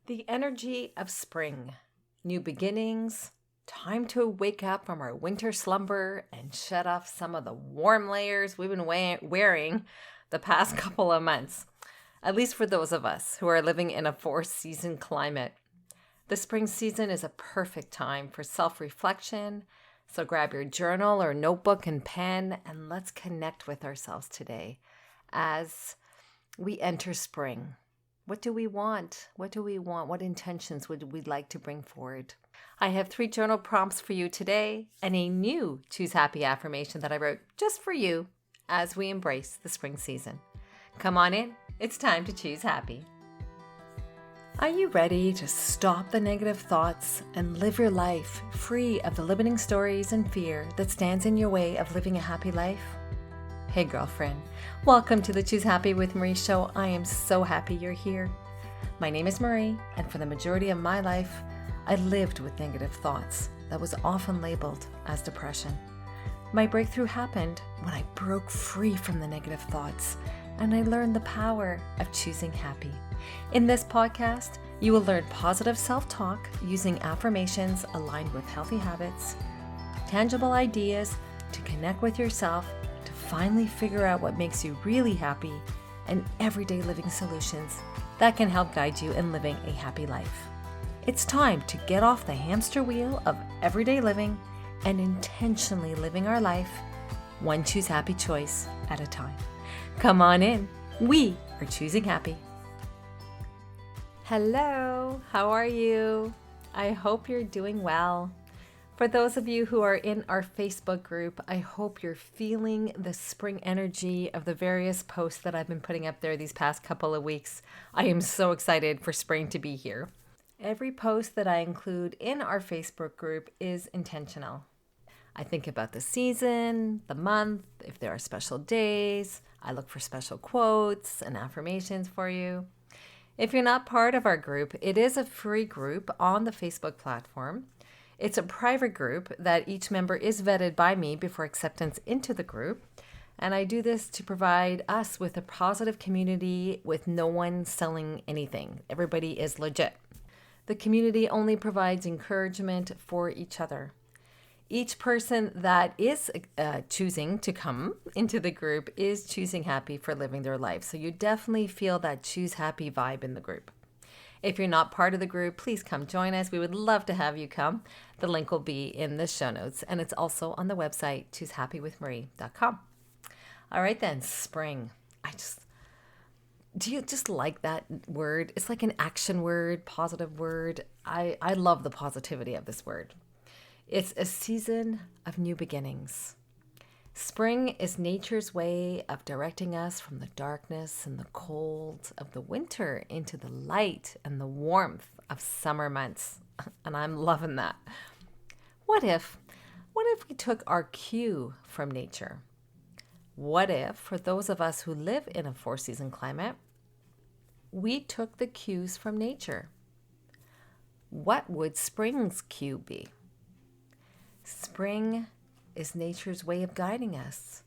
The energy of spring, new beginnings, time to wake up from our winter slumber and shed off some of the warm layers we've been wearing the past couple of months, at least for those of us who are living in a four-season climate. The spring season is a perfect time for self-reflection, so grab your journal or notebook and pen and let's connect with ourselves today as we enter spring. What do we want? What do we want? What intentions would we like to bring forward? I have 3 journal prompts for you today and a new Choose Happy affirmation that I wrote just for you as we embrace the spring season. Come on in. It's time to choose happy. Are you ready to stop the negative thoughts and live your life free of the limiting stories and fear that stands in your way of living a happy life? Hey girlfriend, welcome to the Choose Happy with Marie show. I am so happy you're here. My name is Marie, and for the majority of my life, I lived with negative thoughts that was often labeled as depression. My breakthrough happened when I broke free from the negative thoughts and I learned the power of choosing happy. In this podcast, you will learn positive self-talk using affirmations aligned with healthy habits, tangible ideas to connect with yourself, to finally figure out what makes you really happy, and everyday living solutions that can help guide you in living a happy life. It's time to get off the hamster wheel of everyday living and intentionally living our life one Choose Happy choice at a time. Come on in. We are choosing happy. Hello, how are you? I hope you're doing well. For those of you who are in our Facebook group, I hope you're feeling the spring energy of the various posts that I've been putting up there these past couple of weeks. I am so excited for spring to be here. Every post that I include in our Facebook group is intentional. I think about the season, the month, if there are special days. I look for special quotes and affirmations for you. If you're not part of our group, it is a free group on the Facebook platform. It's a private group that each member is vetted by me before acceptance into the group. And I do this to provide us with a positive community with no one selling anything. Everybody is legit. The community only provides encouragement for each other. Each person that is choosing to come into the group is choosing happy for living their life. So you definitely feel that choose happy vibe in the group. If you're not part of the group, please come join us. We would love to have you come. The link will be in the show notes, and it's also on the website, choosehappywithmarie.com. All right then, spring. Do you just like that word? It's like an action word, positive word. I love the positivity of this word. It's a season of new beginnings. Spring is nature's way of directing us from the darkness and the cold of the winter into the light and the warmth of summer months. And I'm loving that. What if we took our cue from nature? What if, for those of us who live in a four-season climate, we took the cues from nature? What would spring's cue be? Spring is nature's way of guiding us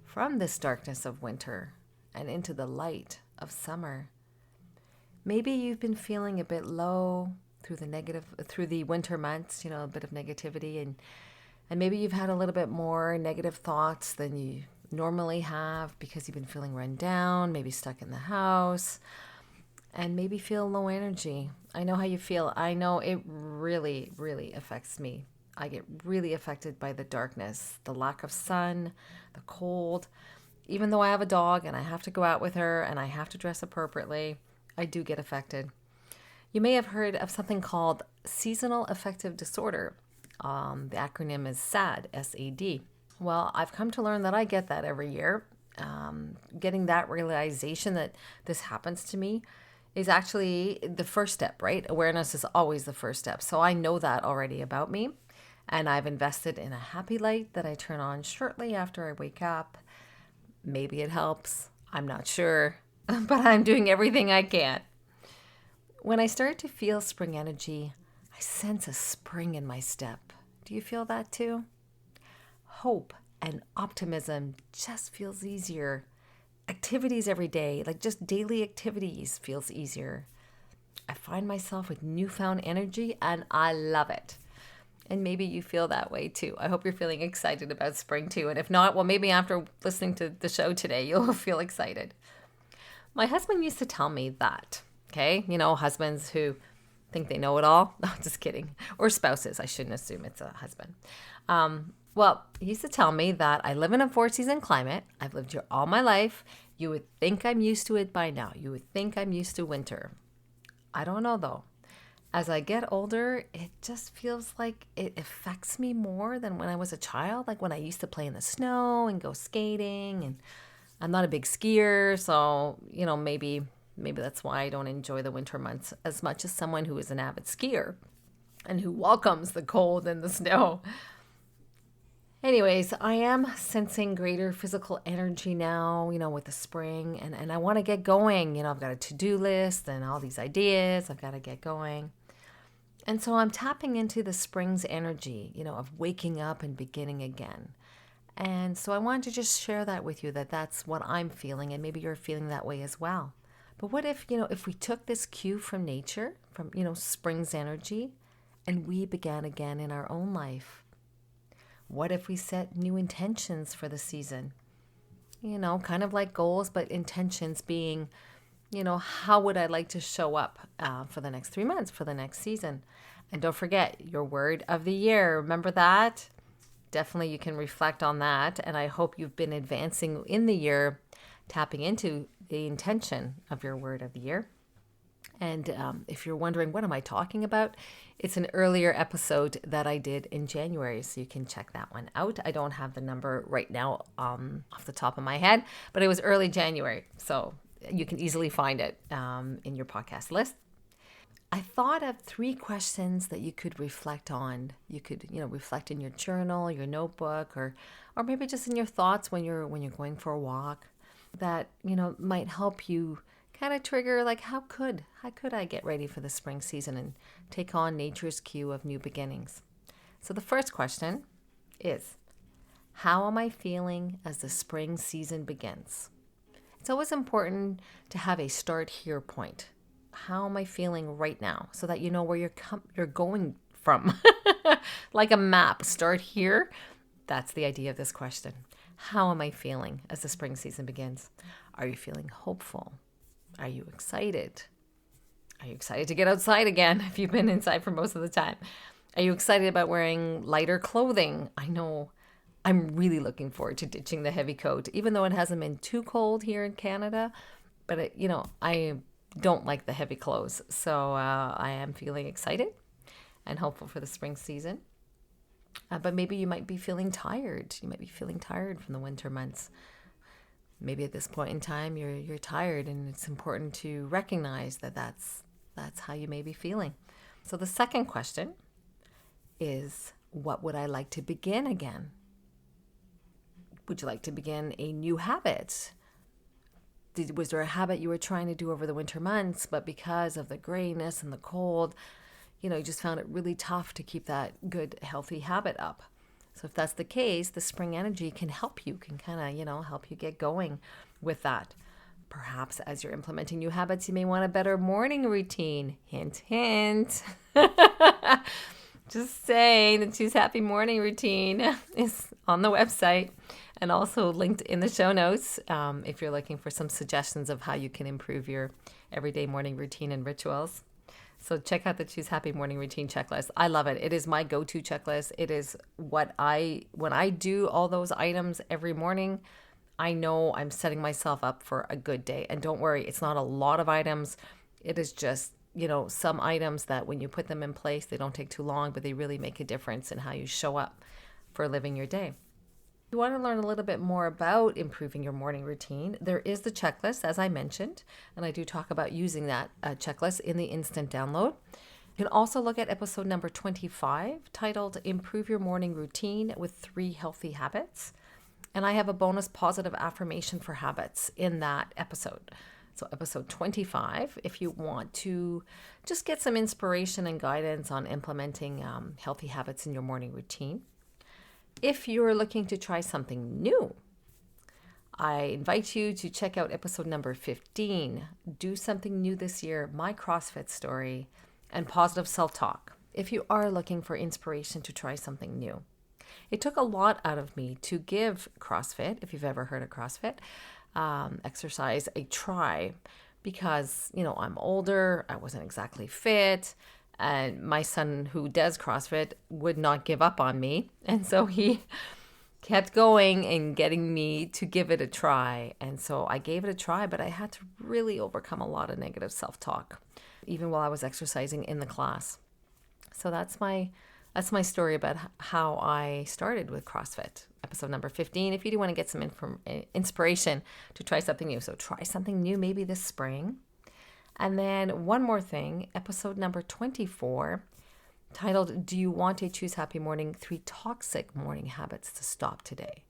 from this darkness of winter and into the light of summer. Maybe you've been feeling a bit low through the winter months, a bit of negativity, and maybe you've had a little bit more negative thoughts than you normally have because you've been feeling run down, maybe stuck in the house, and maybe feel low energy. I know how you feel. I know it really, really affects me. I get really affected by the darkness, the lack of sun, the cold. Even though I have a dog and I have to go out with her and I have to dress appropriately, I do get affected. You may have heard of something called seasonal affective disorder. The acronym is SAD, S-A-D. Well, I've come to learn that I get that every year. Getting that realization that this happens to me is actually the first step, right? Awareness is always the first step. So I know that already about me. And I've invested in a happy light that I turn on shortly after I wake up. Maybe it helps. I'm not sure. But I'm doing everything I can. When I start to feel spring energy, I sense a spring in my step. Do you feel that too? Hope and optimism just feels easier. Activities every day, like just daily activities, feels easier. I find myself with newfound energy and I love it. And maybe you feel that way too. I hope you're feeling excited about spring too. And if not, well, maybe after listening to the show today, you'll feel excited. My husband used to tell me that, okay? Husbands who think they know it all. No, just kidding. Or spouses. I shouldn't assume it's a husband. Well, he used to tell me that I live in a 4-season climate. I've lived here all my life. You would think I'm used to it by now. You would think I'm used to winter. I don't know though. As I get older, it just feels like it affects me more than when I was a child. Like when I used to play in the snow and go skating. And I'm not a big skier, so, maybe that's why I don't enjoy the winter months as much as someone who is an avid skier and who welcomes the cold and the snow. Anyways, I am sensing greater physical energy now, with the spring, and I want to get going. I've got a to-do list and all these ideas. I've got to get going. And so I'm tapping into the spring's energy, of waking up and beginning again. And so I wanted to just share that with you, that that's what I'm feeling, and maybe you're feeling that way as well. But what if, if we took this cue from nature, from, spring's energy, and we began again in our own life? What if we set new intentions for the season? Kind of like goals, but intentions being, how would I like to show up for the next 3 months, for the next season? And don't forget your word of the year. Remember that? Definitely you can reflect on that. And I hope you've been advancing in the year, tapping into the intention of your word of the year. And if you're wondering, what am I talking about? It's an earlier episode that I did in January, so you can check that one out. I don't have the number right now off the top of my head, but it was early January, so you can easily find it in your podcast list. I thought of 3 questions that you could reflect on. You could, reflect in your journal, your notebook, or maybe just in your thoughts when you're going for a walk. That might help you kind of trigger, like, how could I get ready for the spring season and take on nature's cue of new beginnings? So the first question is, how am I feeling as the spring season begins? It's always important to have a start here point. How am I feeling right now, so that you know where you're going from? Like a map, start here. That's the idea of this question. How am I feeling as the spring season begins? Are you feeling hopeful? Are you excited? Are you excited to get outside again if you've been inside for most of the time? Are you excited about wearing lighter clothing? I know I'm really looking forward to ditching the heavy coat, even though it hasn't been too cold here in Canada. But, I don't like the heavy clothes. So I am feeling excited and hopeful for the spring season. But maybe you might be feeling tired. You might be feeling tired from the winter months. Maybe at this point in time, you're tired, and it's important to recognize that that's how you may be feeling. So the second question is, what would I like to begin again? Would you like to begin a new habit? Was there a habit you were trying to do over the winter months, but because of the grayness and the cold, you just found it really tough to keep that good, healthy habit up? So if that's the case, the spring energy can help you, can kind of, help you get going with that. Perhaps as you're implementing new habits, you may want a better morning routine. Hint, hint. Just saying, the Choose Happy Morning routine is on the website and also linked in the show notes if you're looking for some suggestions of how you can improve your everyday morning routine and rituals. So check out the Choose Happy Morning Routine checklist. I love it. It is my go-to checklist. It is when I do all those items every morning, I know I'm setting myself up for a good day. And don't worry, it's not a lot of items. It is just, some items that when you put them in place, they don't take too long, but they really make a difference in how you show up for living your day. If you want to learn a little bit more about improving your morning routine, there is the checklist, as I mentioned, and I do talk about using that checklist in the instant download. You can also look at episode number 25, titled Improve Your Morning Routine with 3 Healthy Habits. And I have a bonus positive affirmation for habits in that episode. So episode 25, if you want to just get some inspiration and guidance on implementing healthy habits in your morning routine. If you're looking to try something new, I invite you to check out episode number 15, Do Something New This Year, My CrossFit Story, and Positive Self-Talk, if you are looking for inspiration to try something new. It took a lot out of me to give CrossFit, if you've ever heard of CrossFit, exercise a try because, I'm older, I wasn't exactly fit, and my son who does CrossFit would not give up on me. And so he kept going and getting me to give it a try. And so I gave it a try, but I had to really overcome a lot of negative self-talk, even while I was exercising in the class. So that's my story about how I started with CrossFit, episode number 15, if you do want to get some inspiration to try something new. So try something new maybe this spring. And then one more thing, episode number 24, titled, Do You Want to Choose Happy Morning? 3 Toxic Morning Habits to Stop Today.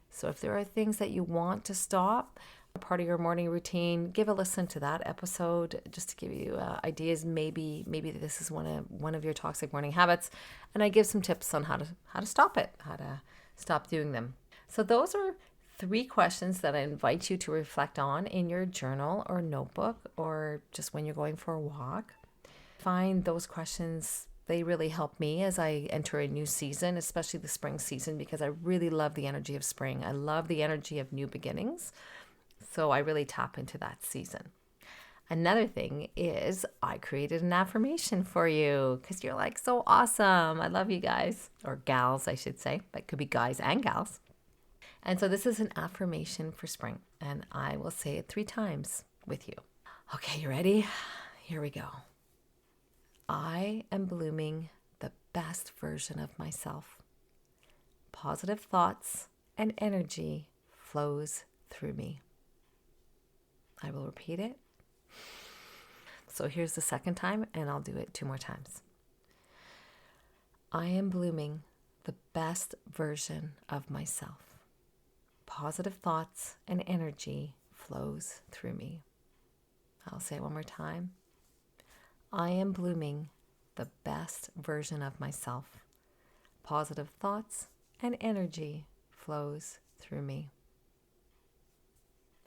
So if there are things that you want to stop, a part of your morning routine, give a listen to that episode just to give you ideas. Maybe this is one of your toxic morning habits, and I give some tips on how to stop it, how to stop doing them. So those are 3 questions that I invite you to reflect on in your journal or notebook, or just when you're going for a walk. Find those questions. They really help me as I enter a new season, especially the spring season, because I really love the energy of spring. I love the energy of new beginnings. So I really tap into that season. Another thing is I created an affirmation for you because you're like so awesome. I love you guys, or gals, I should say. That could be guys and gals. And so this is an affirmation for spring, and I will say it 3 times with you. Okay, you ready? Here we go. I am blooming the best version of myself. Positive thoughts and energy flows through me. I will repeat it. So here's the second time, and I'll do it 2 more times. I am blooming the best version of myself. Positive thoughts and energy flows through me. I'll say it 1 more time. I am blooming the best version of myself. Positive thoughts and energy flows through me.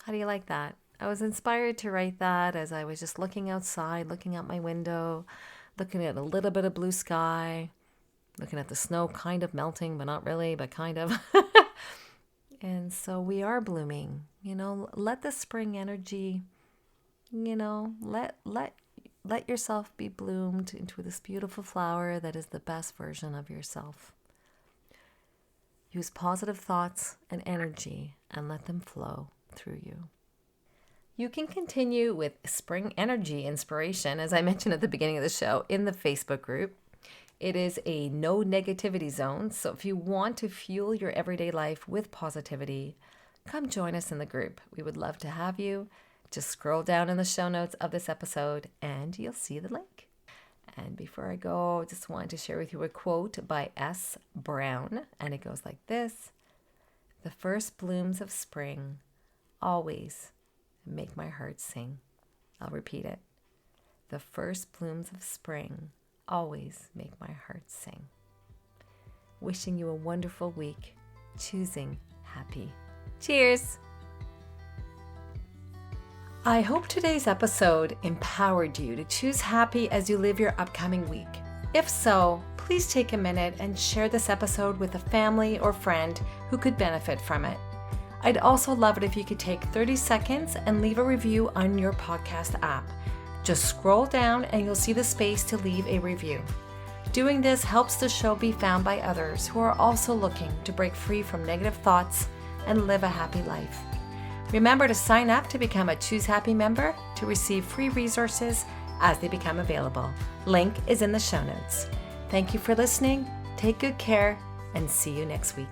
How do you like that? I was inspired to write that as I was just looking outside, looking out my window, looking at a little bit of blue sky, looking at the snow kind of melting, but not really, but kind of. And so we are blooming, let the spring energy, let yourself be bloomed into this beautiful flower that is the best version of yourself. Use positive thoughts and energy and let them flow through you. You can continue with spring energy inspiration, as I mentioned at the beginning of the show, in the Facebook group. It is a no negativity zone, so if you want to fuel your everyday life with positivity, come join us in the group. We would love to have you. Just scroll down in the show notes of this episode and you'll see the link. And before I go, I just wanted to share with you a quote by S. Brown, and it goes like this. The first blooms of spring always make my heart sing. I'll repeat it. The first blooms of spring always make my heart sing. Wishing you a wonderful week, choosing happy. Cheers! I hope today's episode empowered you to choose happy as you live your upcoming week. If so, please take a minute and share this episode with a family or friend who could benefit from it. I'd also love it if you could take 30 seconds and leave a review on your podcast app. Just scroll down and you'll see the space to leave a review. Doing this helps the show be found by others who are also looking to break free from negative thoughts and live a happy life. Remember to sign up to become a Choose Happy member to receive free resources as they become available. Link is in the show notes. Thank you for listening. Take good care and see you next week.